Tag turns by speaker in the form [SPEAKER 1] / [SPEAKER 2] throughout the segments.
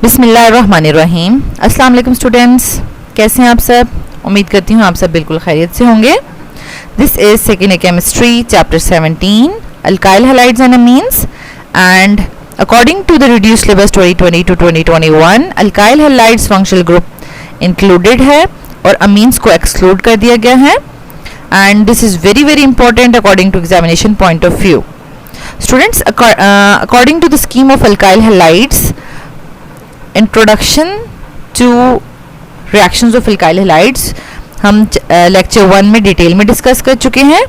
[SPEAKER 1] बिस्मिल्लाहिर्रहमानिर्रहीम। अस्सलाम वालेकुम स्टूडेंट्स, कैसे हैं आप सब? उम्मीद करती हूँ आप सब बिल्कुल खैरियत से होंगे। This is second A chemistry chapter 17 alkyl halides and amines and according to the reduced syllabus 2020 to 2021 alkyl halides functional group included है और अमीन्स को एक्सक्लूड कर दिया गया है and this is very very important according to examination point of view. Students, according to the scheme of alkyl halides, introduction to reactions of alkyl halides हम lecture 1 में detail में डिस्कस कर चुके हैं।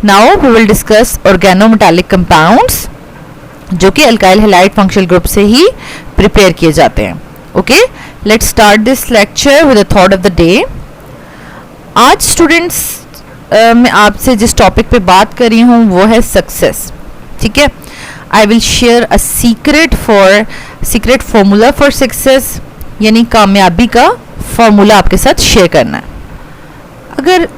[SPEAKER 1] Now we will discuss organometallic compounds जो कि alkyl halide functional group से ही prepare किए जाते हैं। Okay, let's start this lecture with the thought of the day. आज स्टूडेंट्स मैं आपसे जिस टॉपिक पे बात कर रही हूँ वो है सक्सेस। ठीक है, I will share a secret formula for success, यानी कामयाबी का फॉर्मूला आपके साथ शेयर करना है। अगर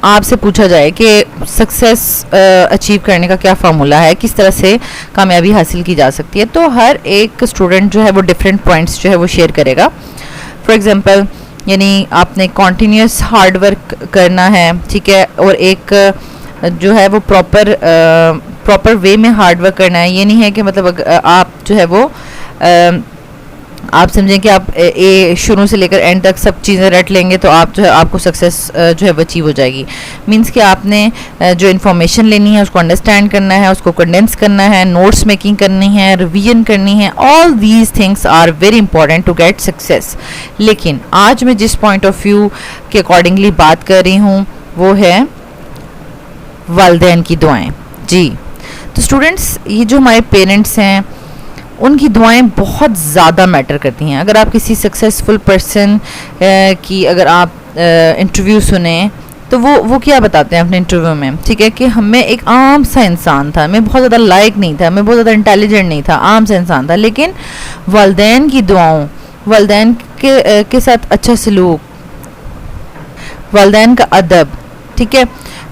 [SPEAKER 1] आपसे पूछा जाए कि सक्सेस अचीव करने का क्या फार्मूला है, किस तरह से कामयाबी हासिल की जा सकती है, तो हर एक स्टूडेंट जो है वो डिफरेंट पॉइंट्स जो है वो शेयर करेगा। फॉर एग्जांपल, यानी आपने कॉन्टिन्यूस हार्ड वर्क करना है, ठीक है, और एक जो है वो प्रॉपर वे में हार्ड वर्क करना है। ये नहीं है कि मतलब आप जो है वो आप समझें कि आप शुरू से लेकर एंड तक सब चीज़ें रट लेंगे तो आप जो है आपको सक्सेस जो है वो अचीव हो जाएगी। मींस कि आपने जो इन्फॉर्मेशन लेनी है उसको अंडरस्टैंड करना है, उसको कंडेंस करना है, नोट्स मेकिंग करनी है, रिवीजन करनी है। All these things are very important to get success. लेकिन आज मैं जिस पॉइंट ऑफ व्यू के अकॉर्डिंगली बात कर रही हूँ वो है वालिदैन की दुआएं। जी, तो स्टूडेंट्स, ये जो हमारे पेरेंट्स हैं उनकी दुआएं बहुत ज़्यादा मैटर करती हैं। अगर आप किसी सक्सेसफुल पर्सन की अगर आप इंटरव्यू सुने तो वो क्या बताते हैं अपने इंटरव्यू में, ठीक है, कि हमें एक आम सा इंसान था, मैं बहुत ज़्यादा लायक नहीं था, मैं बहुत ज़्यादा इंटेलिजेंट नहीं था, आम सा इंसान था, लेकिन वालिदैन की दुआओं, वालिदैन के साथ अच्छा सलूक, वालिदैन का अदब, ठीक है,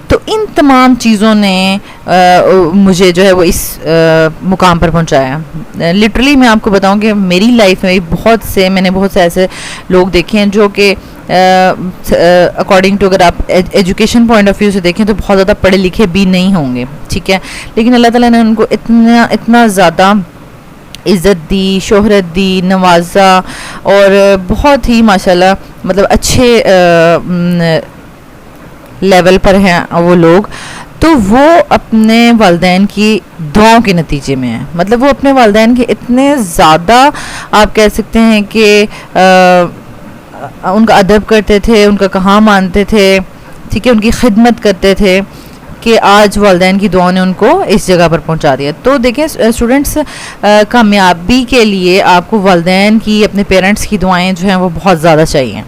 [SPEAKER 1] तो इन तमाम चीज़ों ने मुझे जो है वो इस मुकाम पर पहुंचाया। लिटरली मैं आपको बताऊं कि मेरी लाइफ में मैंने बहुत से ऐसे लोग देखे हैं जो कि अकॉर्डिंग टू अगर आप एजुकेशन पॉइंट ऑफ व्यू से देखें तो बहुत ज़्यादा पढ़े लिखे भी नहीं होंगे, ठीक है, लेकिन अल्लाह ताला ने उनको इतना ज़्यादा इज़्ज़त दी, शोहरत दी, नवाजा और बहुत ही माशाल्लाह मतलब अच्छे लेवल पर हैं वो लोग। तो वो अपने वालिदैन की दुआओं के नतीजे में है, मतलब वो अपने वालिदैन के इतने ज़्यादा आप कह सकते हैं कि उनका अदब करते थे, उनका कहा मानते थे, ठीक है, उनकी खिदमत करते थे कि आज वालिदैन की दुआओं ने उनको इस जगह पर पहुंचा दिया। तो देखें स्टूडेंट्स, कामयाबी के लिए आपको वालिदैन की, अपने पेरेंट्स की दुआएं जो हैं वो बहुत ज़्यादा चाहिए।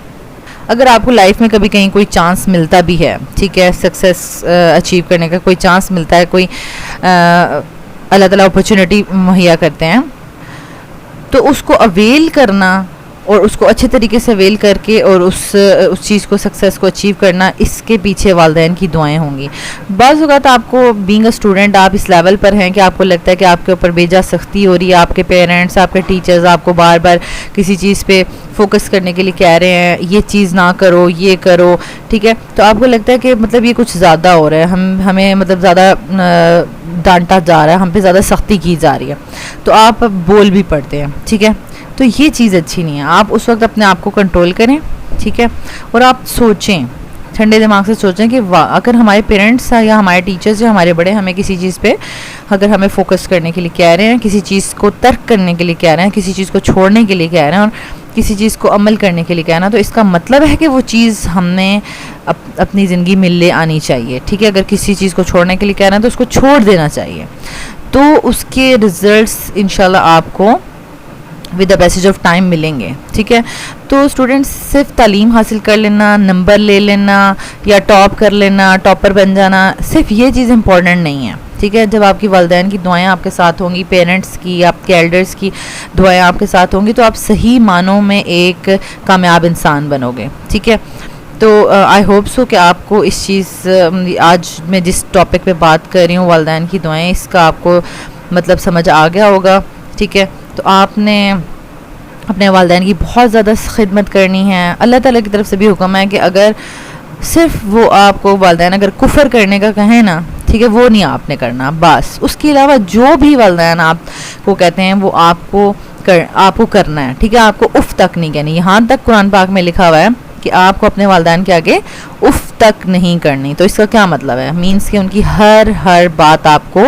[SPEAKER 1] अगर आपको लाइफ में कभी कहीं कोई चांस मिलता भी है, ठीक है, सक्सेस अचीव करने का कोई चांस मिलता है, कोई अल्लाह ताला अपॉर्चुनिटी मुहैया करते हैं, तो उसको अवेल करना और उसको अच्छे तरीके से अवेल करके और उस चीज़ को, सक्सेस को अचीव करना, इसके पीछे वालिदैन की दुआएं होंगी। बाज़ औक़ात आपको बीइंग अ स्टूडेंट आप इस लेवल पर हैं कि आपको लगता है कि आपके ऊपर बेजा सख्ती हो रही है, आपके पेरेंट्स, आपके टीचर्स आपको बार बार किसी चीज़ पे फोकस करने के लिए कह रहे हैं, ये चीज़ ना करो, ये करो, ठीक है, तो आपको लगता है कि मतलब ये कुछ ज़्यादा हो रहा है, हमें मतलब ज़्यादा डांटा जा रहा है, हम पे ज़्यादा सख्ती की जा रही है, तो आप बोल भी पड़ते हैं, ठीक है। तो ये चीज़ अच्छी नहीं है। आप उस वक्त अपने आप को कंट्रोल करें, ठीक है, और आप सोचें, ठंडे दिमाग से सोचें कि वाह, अगर हमारे पेरेंट्स या हमारे टीचर्स या हमारे बड़े हमें किसी चीज़ पे अगर हमें फोकस करने के लिए कह रहे हैं, किसी चीज़ को तर्क करने के लिए कह रहे हैं, किसी चीज़ को छोड़ने के लिए कह रहे हैं और किसी चीज़ को अमल करने के लिए कहना, तो इसका मतलब है कि वो चीज़ हमने अपनी ज़िंदगी में ले आनी चाहिए, ठीक है। अगर किसी चीज़ को छोड़ने के लिए कह रहे हैं तो उसको छोड़ देना चाहिए, तो उसके रिज़ल्ट्स इंशाल्लाह आपको with the passage of time मिलेंगे, ठीक है। तो स्टूडेंट्स, सिर्फ तालीम हासिल कर लेना, नंबर ले लेना या टॉप कर लेना, टॉपर बन जाना, सिर्फ ये चीज़ इंपॉर्टेंट नहीं है, ठीक है। जब आपकी वालिदैन की दुआएं आपके साथ होंगी, पेरेंट्स की, आपके एल्डर्स की दुआएं आपके साथ होंगी, तो आप सही मानों में एक कामयाब इंसान बनोगे, ठीक है। तो आई होप सो कि आपको इस चीज़ आज मैं जिस टॉपिक पे बात कर रही हूँ वालिदैन की दुआएं, इसका आपको मतलब समझ आ गया होगा, ठीक है। तो आपने अपने वालिदैन की बहुत ज़्यादा खिदमत करनी है। अल्लाह ताला की तरफ से भी हुक्म है कि अगर सिर्फ वो आपको वालिदैन अगर कुफर करने का कहें ना, ठीक है, वो नहीं आपने करना बस। उसके अलावा जो भी वालिदैन आपको कहते हैं वो आपको करना है, ठीक है। आपको उफ तक नहीं कहनी। यहाँ तक कुरान पाक में लिखा हुआ है कि आपको अपने वालिदैन के आगे उफ तक नहीं करनी। तो इसका क्या मतलब है? मीन्स कि उनकी हर बात आपको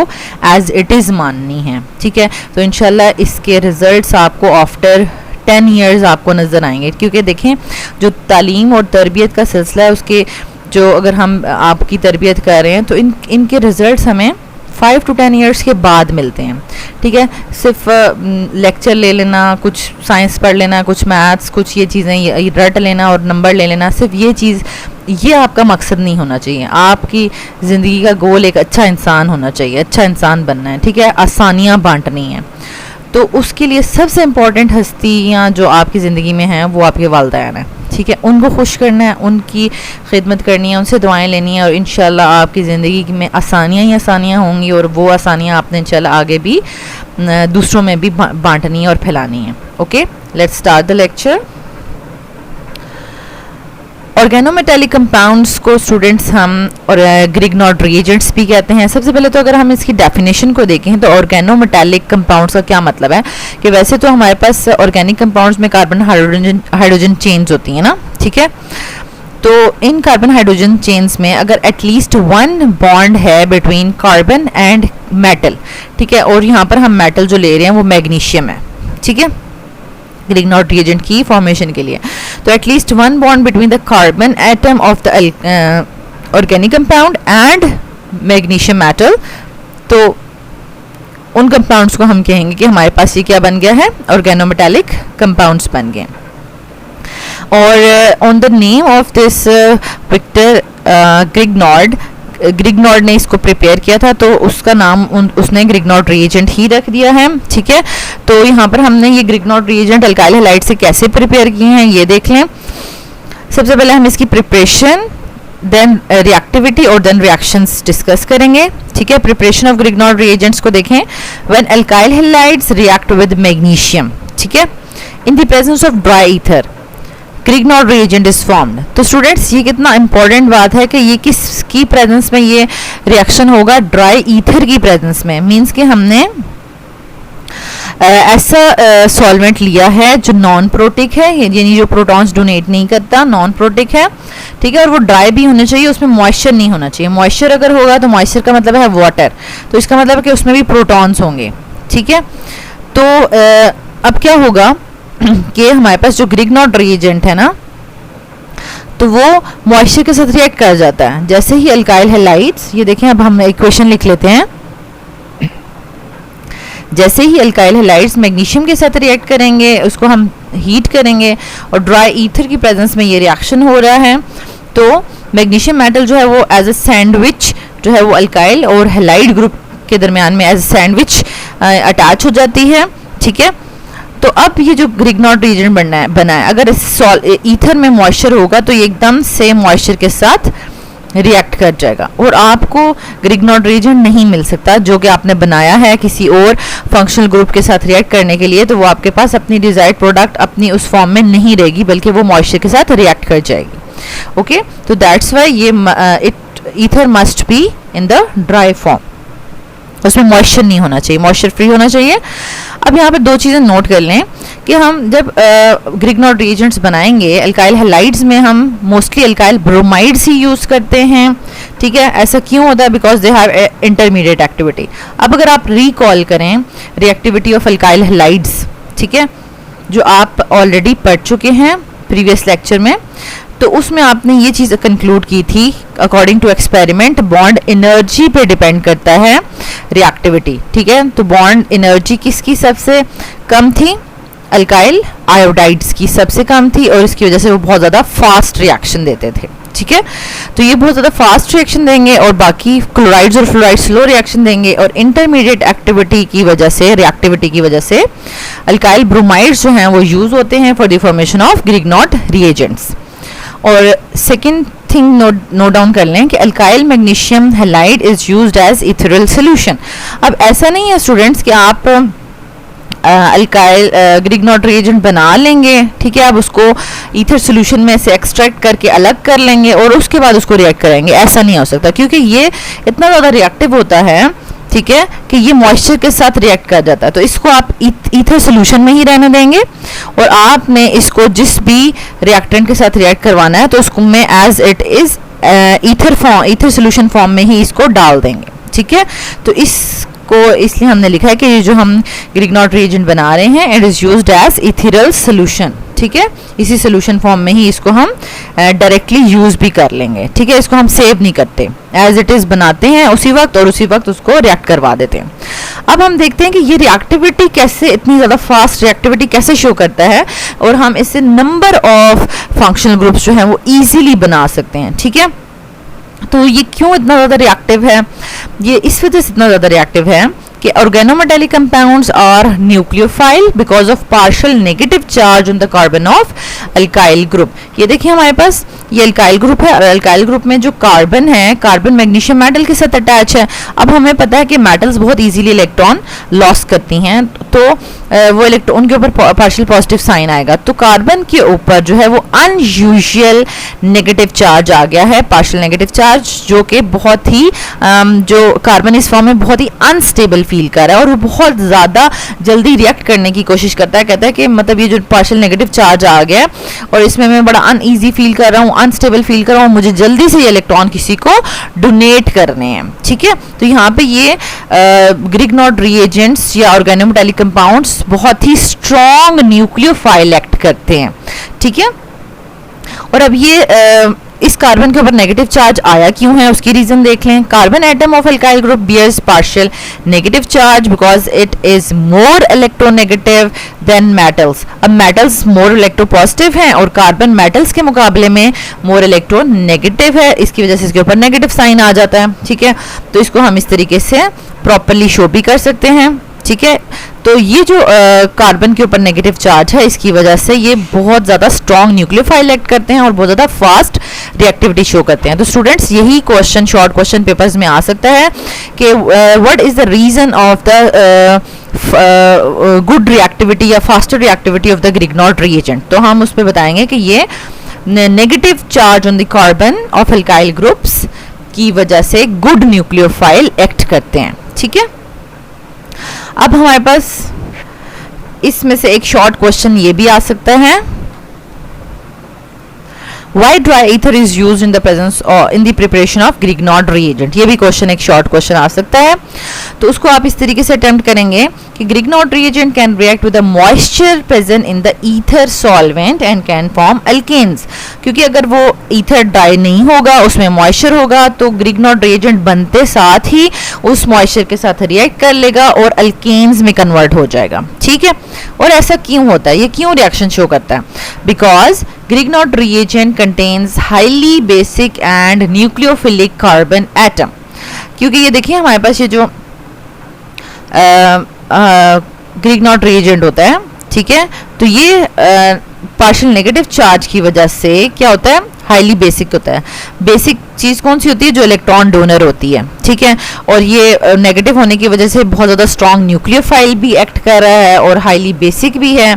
[SPEAKER 1] एज इट इज़ माननी है, ठीक है। तो इंशाल्लाह इसके रिजल्ट्स आपको आफ्टर 10 ईयर्स आपको नज़र आएंगे, क्योंकि देखें जो तालीम और तरबियत का सिलसिला है उसके जो अगर हम आपकी तरबियत कर रहे हैं तो इनके रिजल्ट्स हमें 5 to 10 ईयर्स के बाद मिलते हैं, ठीक है। सिर्फ लेक्चर ले लेना, कुछ साइंस पढ़ लेना, कुछ मैथ्स, कुछ ये चीज़ें रट लेना और नंबर ले लेना, सिर्फ ये आपका मकसद नहीं होना चाहिए। आपकी ज़िंदगी का गोल एक अच्छा इंसान होना चाहिए, अच्छा इंसान बनना है, ठीक है। आसानियाँ बांटनी है। तो उसके लिए सबसे इम्पॉर्टेंट हस्तियाँ जो आपकी ज़िंदगी में हैं वो आपके वालिदैन हैं, ठीक है। उनको खुश करना है, उनकी खिदमत करनी है, उनसे दुआएं लेनी है और इंशाल्लाह आपकी ज़िंदगी में आसानियाँ ही आसानियाँ होंगी और वो आसानियाँ आपने इंशाल्लाह आगे भी दूसरों में भी बांटनी है और फैलानी है। Okay, let's start the lecture. Organometallic compounds को स्टूडेंट्स हम और ग्रिग्नॉर्ड रिएजेंट्स भी कहते हैं। सबसे पहले तो अगर हम इसकी डेफिनेशन को देखें तो ऑर्गेनोमेटालिक कंपाउंड्स का क्या मतलब है कि वैसे तो हमारे पास ऑर्गेनिक कंपाउंड्स में कार्बन हाइड्रोजन चेन्स होती हैं ना, ठीक है। तो इन कार्बन हाइड्रोजन चेन्स में अगर एटलीस्ट 1 बॉन्ड है बिटवीन कार्बन एंड मेटल, ठीक है, और यहाँ पर हम मेटल जो ले रहे हैं वो मैग्नीशियम है, ठीक है, ग्रिग्नॉर्ड रिएजेंट की फॉर्मेशन के लिए। तो at least 1 bond between the carbon atom of the organic compound and magnesium metal, तो उन कंपाउंड्स को हम कहेंगे कि हमारे पास ये क्या बन गया है, ऑर्गेनोमेटालिक कंपाउंड्स बन गए। और on the name of this Victor Grignard ने इसको प्रिपेयर किया था तो उसका नाम उसने ग्रिग्नॉर्ड रिएजेंट ही रख दिया है, ठीक है। तो यहाँ पर हमने ये ग्रिग्नॉर्ड रिएजेंट अल्काइल हैलाइड से कैसे प्रिपेयर किए हैं ये देख लें। सबसे पहले हम इसकी प्रिपरेशन, देन रिएक्टिविटी और देन रिएक्शंस डिस्कस करेंगे, ठीक है। प्रिपरेशन ऑफ ग्रिग्नॉर्ड रिएजेंट्स को देखें। When alkyl halides react with magnesium, ठीक है, in the presence of dry ether Grignard reagent is formed. तो स्टूडेंट्स ये कितना इंपॉर्टेंट बात है कि ये किसकी प्रेजेंस में ये रिएक्शन होगा, ड्राई ईथर की प्रेजेंस में। मींस कि हमने ऐसा सॉल्वेंट लिया है जो नॉन प्रोटिक है, यानी जो प्रोटॉन्स डोनेट नहीं करता, नॉन प्रोटिक है, ठीक है, और वो ड्राई भी होना चाहिए, उसमें मॉइस्चर नहीं होना चाहिए। मॉइस्चर अगर होगा तो मॉइस्चर का मतलब है वाटर, तो इसका मतलब है कि उसमें भी प्रोटॉन्स होंगे, ठीक है। तो अब क्या होगा कि हमारे पास जो ग्रिग्नॉर्ड रिएजेंट है ना तो वो मॉइस्चर के साथ रिएक्ट कर जाता है। जैसे ही अल्काइल हैलाइड्स, ये देखें, अब हम इक्वेशन लिख लेते हैं। जैसे ही अल्काइल हैलाइड्स मैग्नीशियम के साथ रिएक्ट करेंगे, उसको हम हीट करेंगे और ड्राई ईथर की प्रेजेंस में ये रिएक्शन हो रहा है, तो मैग्नीशियम मेटल जो है वो एज अ सैंडविच जो है वो अल्काइल और हैलाइड ग्रुप के दरमियान में एज अ सैंडविच अटैच हो जाती है, ठीक है। तो अब ये जो ग्रिग्नॉर्ड रिएजेंट बना है अगर इस ईथर में मॉइस्चर होगा तो ये एकदम से मॉइस्चर के साथ रिएक्ट कर जाएगा और आपको ग्रिग्नॉर्ड रिएजेंट नहीं मिल सकता जो कि आपने बनाया है किसी और फंक्शनल ग्रुप के साथ रिएक्ट करने के लिए। तो वो आपके पास अपनी डिजायर्ड प्रोडक्ट अपनी उस फॉर्म में नहीं रहेगी बल्कि वो मॉइस्चर के साथ रिएक्ट कर जाएगी। ओके, तो दैट्स वाई ये ether must be in the dry form, उसमें मॉइस्चर नहीं होना चाहिए, मॉइस्चर फ्री होना चाहिए। अब यहाँ पे 2 चीज़ें नोट कर लें कि हम जब ग्रिग्नॉर्ड रिएजेंट्स बनाएंगे अल्काइल हैलाइड्स में हम मोस्टली अल्काइल ब्रोमाइड्स ही यूज़ करते हैं, ठीक है। ऐसा क्यों होता है? Because they have intermediate activity. अब अगर आप रिकॉल करें रिएक्टिविटी ऑफ अल्काइल हैलाइड्स, ठीक है, जो आप ऑलरेडी पढ़ चुके हैं प्रीवियस लेक्चर में, तो उसमें आपने ये चीज़ कंक्लूड की थी according to experiment bond energy पे डिपेंड करता है रिएक्टिविटी, ठीक है। तो बॉन्ड एनर्जी किसकी सबसे कम थी? अल्काइल आयोडाइड्स की सबसे कम थी और इसकी वजह से वो बहुत ज़्यादा फास्ट रिएक्शन देते थे, ठीक है। तो ये बहुत ज़्यादा फास्ट रिएक्शन देंगे और बाकी क्लोराइड्स और फ्लोराइड्स स्लो रिएक्शन देंगे और इंटरमीडिएट एक्टिविटी की वजह से, रिएक्टिविटी की वजह से अल्काइल ब्रोमाइड्स जो हैं वो यूज़ होते हैं for the formation of Grignard reagents. और सेकेंड थिंग नोट डाउन कर लें कि alkyl magnesium halide is used as ethereal solution. अब ऐसा नहीं है स्टूडेंट्स कि आप अल्काइल ग्रिग्नॉट रिएजेंट बना लेंगे, ठीक है। अब उसको ईथर सोल्यूशन में से एक्सट्रैक्ट करके अलग कर लेंगे और उसके बाद उसको रिएक्ट कराएंगे। ऐसा नहीं हो सकता क्योंकि ये इतना ज़्यादा रिएक्टिव होता है, ठीक है, कि ये मॉइस्चर के साथ रिएक्ट कर जाता है। तो इसको आप ईथर सोल्यूशन में ही रहने देंगे और आपने इसको जिस भी रिएक्टेंट के साथ रिएक्ट करवाना है तो उसको में as it is ether solution form में ही इसको डाल देंगे, ठीक है। तो इसको इसलिए हमने लिखा है कि ये जो हम ग्रिग्नॉट रिएजेंट बना रहे हैं it is used as ethereal solution, ठीक है। इसी सोल्यूशन फॉर्म में ही इसको हम डायरेक्टली यूज भी कर लेंगे, ठीक है। इसको हम सेव नहीं करते, एज इट इज बनाते हैं उसी वक्त और उसी वक्त उसको रिएक्ट करवा देते हैं। अब हम देखते हैं कि ये रिएक्टिविटी कैसे, इतनी ज़्यादा फास्ट रिएक्टिविटी कैसे शो करता है और हम इससे नंबर ऑफ फंक्शनल ग्रुप्स जो हैं वो ईजीली बना सकते हैं, ठीक है। तो ये क्यों इतना ज़्यादा रिएक्टिव है? ये इस वजह से इतना ज़्यादा रिएक्टिव है कि organometallic compounds are nucleophile because of partial negative charge on the carbon of alkyl group। ये देखिए हमारे पास ये अल्काइल ग्रुप है और अल्काइल ग्रुप में जो कार्बन है, कार्बन मैग्नीशियम मेटल के साथ अटैच है। अब हमें पता है कि मेटल्स बहुत इजीली इलेक्ट्रॉन लॉस करती हैं, तो वो इलेक्ट्रॉन के ऊपर पार्शियल पॉजिटिव साइन आएगा। तो कार्बन के ऊपर जो है वो अनयूजुअल नेगेटिव चार्ज आ गया है, पार्शियल नेगेटिव चार्ज, जो कि बहुत ही जो कार्बन इस फॉर्म में बहुत ही अनस्टेबल फील कर रहा है और वो बहुत ज़्यादा जल्दी रिएक्ट करने की कोशिश करता है। कहता है कि मतलब ये जो पार्शियल नेगेटिव चार्ज आ गया और इसमें मैं बड़ा अनईजी फील कर रहा हूँ, अनस्टेबल फील कर रहा हूँ, मुझे जल्दी से ये इलेक्ट्रॉन किसी को डोनेट करने हैं, ठीक है। तो यहाँ पे ये ग्रिग्नॉट रिएजेंट्स या ऑर्गेनोमेटालिक कंपाउंड्स बहुत ही स्ट्रॉन्ग न्यूक्लियोफाइल एक्ट करते हैं, ठीक है। और अब ये इस कार्बन के ऊपर नेगेटिव चार्ज आया क्यों है उसकी रीजन देख लें। Carbon atom of alkyl group bears partial negative charge because it is more electronegative than metals. अब मेटल्स मोर इलेक्ट्रोपॉजिटिव हैं और कार्बन मेटल्स के मुकाबले में मोर इलेक्ट्रोनेगेटिव है, इसकी वजह से इसके ऊपर नेगेटिव साइन आ जाता है, ठीक है। तो इसको हम इस तरीके से प्रॉपरली शो भी कर सकते हैं, ठीक है। तो ये जो कार्बन के ऊपर नेगेटिव चार्ज है इसकी वजह से ये बहुत ज़्यादा स्ट्रॉन्ग न्यूक्लियोफाइल एक्ट करते हैं और बहुत ज़्यादा फास्ट रिएक्टिविटी शो करते हैं। तो स्टूडेंट्स यही क्वेश्चन शॉर्ट क्वेश्चन पेपर्स में आ सकता है कि what is the reason of the good reactivity या faster reactivity of the Grignard reagent. तो हम उस पर बताएंगे कि ये negative charge on the carbon of alkyl groups की वजह से गुड न्यूक्लियोफाइल एक्ट करते हैं, ठीक है। अब हमारे पास इसमें से एक शॉर्ट क्वेश्चन ये भी आ सकता है, Why dry ether is used in the presence or in the preparation of Grignard reagent? ये भी क्वेश्चन एक शॉर्ट क्वेश्चन आ सकता है। तो उसको आप इस तरीके से अटेम्प्ट करेंगे कि Grignard reagent can react with the moisture present in the ether solvent and can form alkanes। क्योंकि अगर वो ether ड्राई नहीं होगा, उसमें मॉइस्चर होगा, तो Grignard reagent बनते साथ ही उस मॉइस्चर के साथ रिएक्ट कर लेगा और अल्केन्स में कन्वर्ट हो जाएगा, ठीक है। और ऐसा क्यों होता है, ये क्यों रिएक्शन शो करता है? Because Grignard reagent contains highly basic and nucleophilic carbon atom। क्योंकि ये देखिए हमारे पास ये जो Grignard reagent होता है, ठीक है, तो ये पार्शियल नेगेटिव चार्ज की वजह से क्या होता है, हाईली बेसिक होता है। बेसिक चीज़ कौन सी होती है? जो इलेक्ट्रॉन डोनर होती है, ठीक है। और ये नेगेटिव होने की वजह से बहुत ज़्यादा स्ट्रॉन्ग न्यूक्लियोफाइल भी एक्ट कर रहा है और हाईली बेसिक भी है,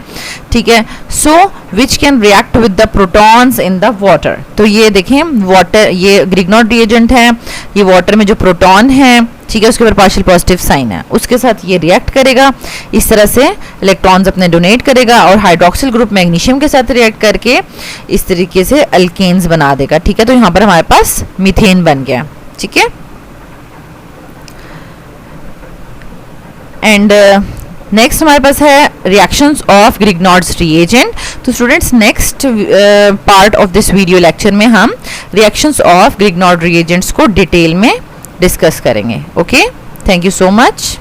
[SPEAKER 1] ठीक है। So which can react with the protons in the water. तो ये देखें वाटर, ये ग्रिग्नॉट रिएजेंट है, ये वाटर में जो प्रोटॉन है, ठीक है, उसके ऊपर पार्शियल पॉजिटिव साइन है, उसके साथ ये रिएक्ट करेगा, इस तरह से इलेक्ट्रॉन्स अपने डोनेट करेगा और हाइड्रोक्सिल ग्रुप मैग्नीशियम के साथ रिएक्ट करके इस तरीके से अल्केन्स बना देगा, ठीक है। तो यहाँ पर हमारे पास मीथेन बन गया, ठीक है। एंड नेक्स्ट हमारे पास है रिएक्शंस ऑफ ग्रिग्नॉट्स रिएजेंट। तो students next part of this video lecture में हम रिएक्शंस ऑफ ग्रिग्नॉट रिएजेंट्स को डिटेल में डिस्कस करेंगे। Okay, thank you so much.